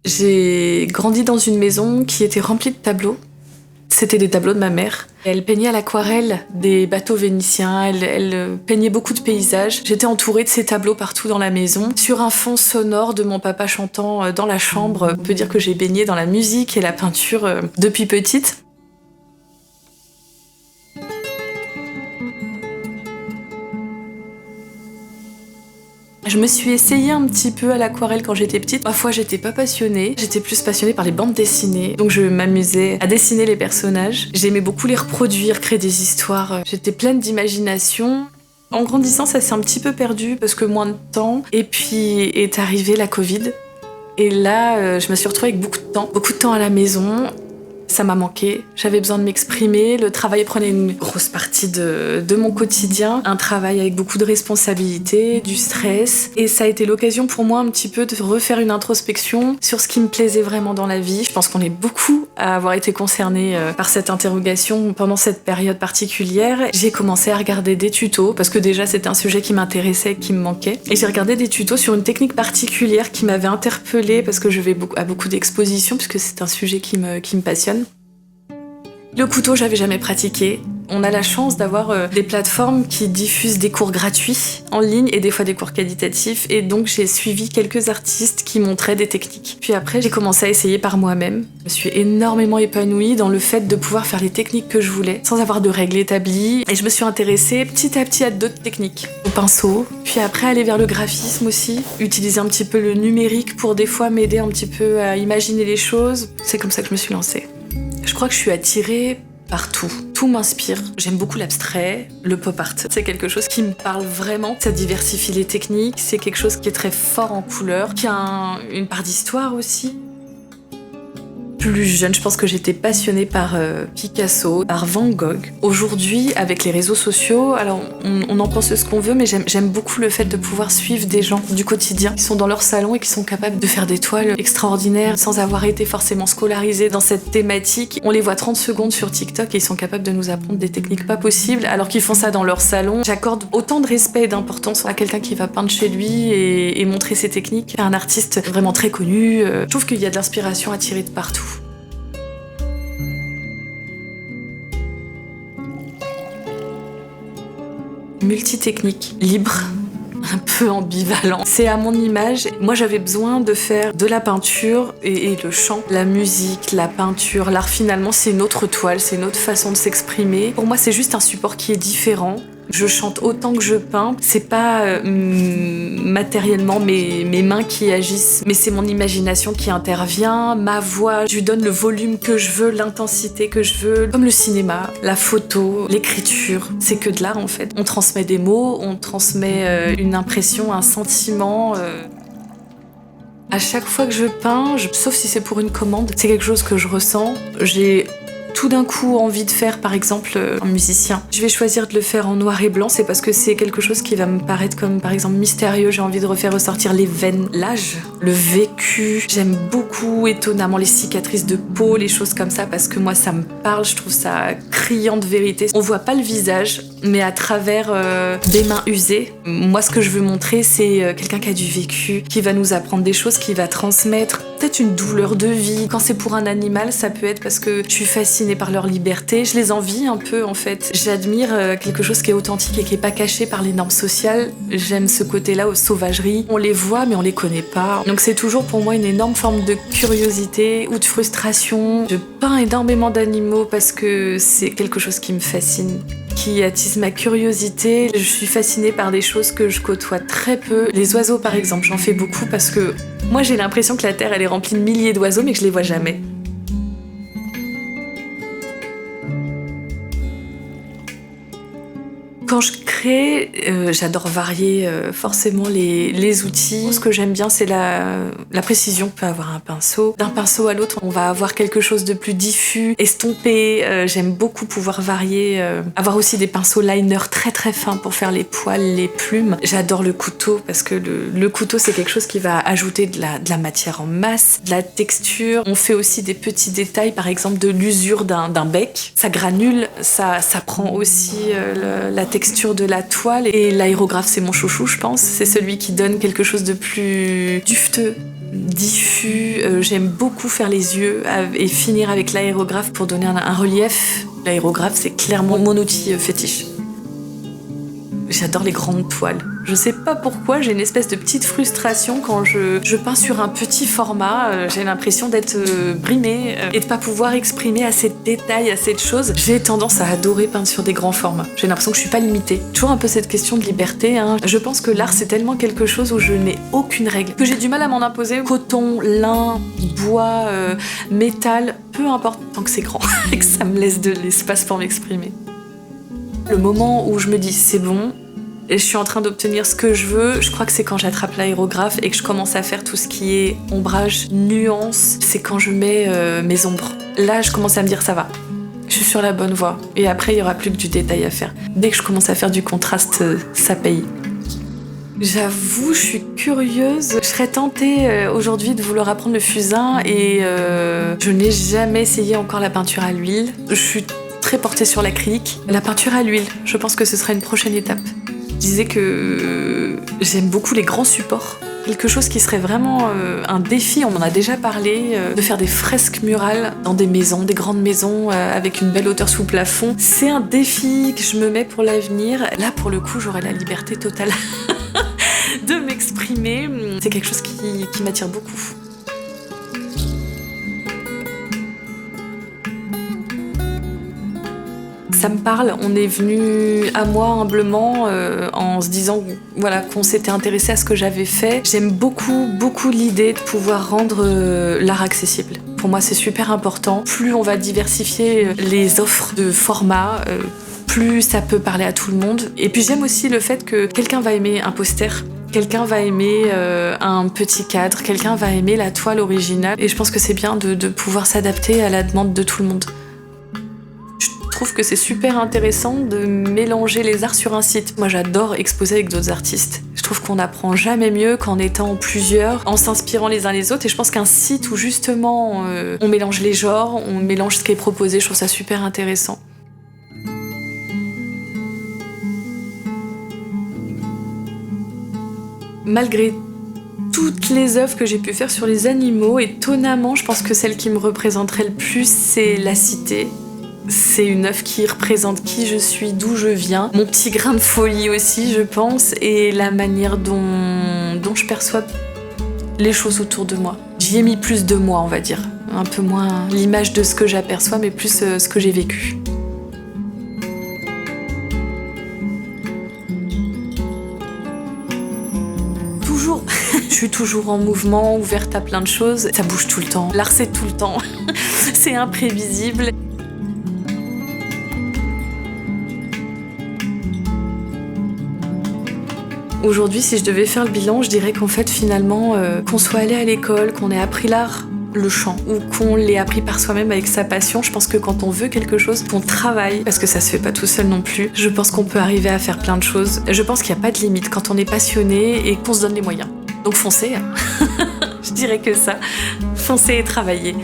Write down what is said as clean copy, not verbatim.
J'ai grandi dans une maison qui était remplie de tableaux. C'était des tableaux de ma mère. Elle peignait à l'aquarelle des bateaux vénitiens, elle peignait beaucoup de paysages. J'étais entourée de ces tableaux partout dans la maison. Sur un fond sonore de mon papa chantant dans la chambre, on peut dire que j'ai baigné dans la musique et la peinture depuis petite. Je me suis essayée un petit peu à l'aquarelle quand j'étais petite. Parfois, j'étais pas passionnée. J'étais plus passionnée par les bandes dessinées. Donc, je m'amusais à dessiner les personnages. J'aimais beaucoup les reproduire, créer des histoires. J'étais pleine d'imagination. En grandissant, ça s'est un petit peu perdu parce que moins de temps. Et puis est arrivée la Covid. Et là, je me suis retrouvée avec beaucoup de temps à la maison. Ça m'a manqué, j'avais besoin de m'exprimer, le travail prenait une grosse partie de mon quotidien, un travail avec beaucoup de responsabilités, du stress, et ça a été l'occasion pour moi un petit peu de refaire une introspection sur ce qui me plaisait vraiment dans la vie. Je pense qu'on est beaucoup à avoir été concernés par cette interrogation pendant cette période particulière. J'ai commencé à regarder des tutos, parce que déjà c'était un sujet qui m'intéressait et qui me manquait, et j'ai regardé des tutos sur une technique particulière qui m'avait interpellée, parce que je vais à beaucoup d'expositions, puisque c'est un sujet qui me passionne. Le couteau, j'avais jamais pratiqué. On a la chance d'avoir des plateformes qui diffusent des cours gratuits en ligne et des fois des cours qualitatifs. Et donc, j'ai suivi quelques artistes qui montraient des techniques. Puis après, j'ai commencé à essayer par moi-même. Je me suis énormément épanouie dans le fait de pouvoir faire les techniques que je voulais, sans avoir de règles établies. Et je me suis intéressée petit à petit à d'autres techniques, au pinceau. Puis après, aller vers le graphisme aussi, utiliser un petit peu le numérique pour des fois m'aider un petit peu à imaginer les choses. C'est comme ça que je me suis lancée. Je crois que je suis attirée par tout. Tout m'inspire. J'aime beaucoup l'abstrait, le pop art. C'est quelque chose qui me parle vraiment. Ça diversifie les techniques. C'est quelque chose qui est très fort en couleurs, qui a une part d'histoire aussi. Plus jeune, je pense que j'étais passionnée par Picasso, par Van Gogh. Aujourd'hui, avec les réseaux sociaux, alors on en pense ce qu'on veut, mais j'aime beaucoup le fait de pouvoir suivre des gens du quotidien qui sont dans leur salon et qui sont capables de faire des toiles extraordinaires sans avoir été forcément scolarisés dans cette thématique. On les voit 30 secondes sur TikTok et ils sont capables de nous apprendre des techniques pas possibles alors qu'ils font ça dans leur salon. J'accorde autant de respect et d'importance à quelqu'un qui va peindre chez lui et montrer ses techniques à un artiste vraiment très connu. Je trouve qu'il y a de l'inspiration à tirer de partout. Multitechnique, libre, un peu ambivalent. C'est à mon image. Moi, j'avais besoin de faire de la peinture et le chant, la musique, la peinture. L'art, finalement, c'est une autre toile, c'est une autre façon de s'exprimer. Pour moi, c'est juste un support qui est différent. Je chante autant que je peins. C'est pas matériellement mes mains qui agissent, mais c'est mon imagination qui intervient, ma voix. Je lui donne le volume que je veux, l'intensité que je veux. Comme le cinéma, la photo, l'écriture. C'est que de l'art en fait. On transmet des mots, on transmet une impression, un sentiment. À chaque fois que je peins, sauf si c'est pour une commande, c'est quelque chose que je ressens. J'ai tout d'un coup envie de faire par exemple un musicien. Je vais choisir de le faire en noir et blanc, c'est parce que c'est quelque chose qui va me paraître comme par exemple mystérieux. J'ai envie de refaire ressortir les veines, l'âge, le vécu. J'aime beaucoup étonnamment les cicatrices de peau, les choses comme ça parce que moi ça me parle, je trouve ça criant de vérité. On voit pas le visage, mais à travers des mains usées. Moi ce que je veux montrer c'est quelqu'un qui a du vécu, qui va nous apprendre des choses, qui va transmettre peut-être une douleur de vie. Quand c'est pour un animal, ça peut être parce que je suis fascinée par leur liberté. Je les envie un peu en fait. J'admire quelque chose qui est authentique et qui est pas caché par les normes sociales. J'aime ce côté-là aux sauvageries. On les voit mais on les connaît pas. Donc c'est toujours pour moi une énorme forme de curiosité ou de frustration. Je peins énormément d'animaux parce que c'est quelque chose qui me fascine, qui attise ma curiosité. Je suis fascinée par des choses que je côtoie très peu. Les oiseaux par exemple, j'en fais beaucoup parce que moi j'ai l'impression que la Terre elle est remplie de milliers d'oiseaux mais que je les vois jamais. Quand je crée, j'adore varier forcément les outils. Ce que j'aime bien, c'est la précision que peut avoir un pinceau. D'un pinceau à l'autre, on va avoir quelque chose de plus diffus, estompé. J'aime beaucoup pouvoir varier. Avoir aussi des pinceaux liner très très fins pour faire les poils, les plumes. J'adore le couteau parce que le couteau, c'est quelque chose qui va ajouter de la matière en masse, de la texture. On fait aussi des petits détails, par exemple de l'usure d'un bec. Ça granule, ça prend aussi la texture de la toile. Et l'aérographe, c'est mon chouchou, je pense. C'est celui qui donne quelque chose de plus dufteux, diffus. J'aime beaucoup faire les yeux et finir avec l'aérographe pour donner un relief. L'aérographe, c'est clairement mon outil fétiche. J'adore les grandes toiles. Je sais pas pourquoi, j'ai une espèce de petite frustration quand je peins sur un petit format. J'ai l'impression d'être brimée et de pas pouvoir exprimer assez de détails, assez de choses. J'ai tendance à adorer peindre sur des grands formats. J'ai l'impression que je suis pas limitée. Toujours un peu cette question de liberté. Je pense que l'art, c'est tellement quelque chose où je n'ai aucune règle, que j'ai du mal à m'en imposer. Coton, lin, bois, métal, peu importe, tant que c'est grand et que ça me laisse de l'espace pour m'exprimer. Le moment où je me dis c'est bon, et je suis en train d'obtenir ce que je veux, je crois que c'est quand j'attrape l'aérographe et que je commence à faire tout ce qui est ombrage, nuance. C'est quand je mets mes ombres. Là, je commence à me dire ça va. Je suis sur la bonne voie. Et après, il n'y aura plus que du détail à faire. Dès que je commence à faire du contraste, ça paye. J'avoue, je suis curieuse. Je serais tentée aujourd'hui de vouloir apprendre le fusain et je n'ai jamais essayé encore la peinture à l'huile. Je suis très portée sur l'acrylique. La peinture à l'huile, je pense que ce sera une prochaine étape. Je disais que j'aime beaucoup les grands supports. Quelque chose qui serait vraiment un défi, on en a déjà parlé, de faire des fresques murales dans des maisons, des grandes maisons avec une belle hauteur sous plafond. C'est un défi que je me mets pour l'avenir. Là, pour le coup, j'aurai la liberté totale de m'exprimer. C'est quelque chose qui m'attire beaucoup. Ça me parle, on est venu à moi humblement en se disant voilà, qu'on s'était intéressé à ce que j'avais fait. J'aime beaucoup l'idée de pouvoir rendre l'art accessible. Pour moi, c'est super important. Plus on va diversifier les offres de formats, plus ça peut parler à tout le monde. Et puis j'aime aussi le fait que quelqu'un va aimer un poster, quelqu'un va aimer un petit cadre, quelqu'un va aimer la toile originale. Et je pense que c'est bien de pouvoir s'adapter à la demande de tout le monde. Je trouve que c'est super intéressant de mélanger les arts sur un site. Moi, j'adore exposer avec d'autres artistes. Je trouve qu'on n'apprend jamais mieux qu'en étant plusieurs, en s'inspirant les uns les autres. Et je pense qu'un site où justement on mélange les genres, on mélange ce qui est proposé, je trouve ça super intéressant. Malgré toutes les œuvres que j'ai pu faire sur les animaux, étonnamment, je pense que celle qui me représenterait le plus, c'est La Cité. C'est une œuvre qui représente qui je suis, d'où je viens, mon petit grain de folie aussi, je pense, et la manière dont je perçois les choses autour de moi. J'y ai mis plus de moi, on va dire. Un peu moins l'image de ce que j'aperçois, mais plus ce que j'ai vécu. Toujours. Je suis toujours en mouvement, ouverte à plein de choses. Ça bouge tout le temps. L'art, c'est tout le temps. C'est imprévisible. Aujourd'hui, si je devais faire le bilan, je dirais qu'en fait, finalement, qu'on soit allé à l'école, qu'on ait appris l'art, le chant, ou qu'on l'ait appris par soi-même avec sa passion, je pense que quand on veut quelque chose, qu'on travaille, parce que ça se fait pas tout seul non plus, je pense qu'on peut arriver à faire plein de choses. Je pense qu'il n'y a pas de limite quand on est passionné et qu'on se donne les moyens. Donc foncez. Je dirais que ça. Foncez et travaillez.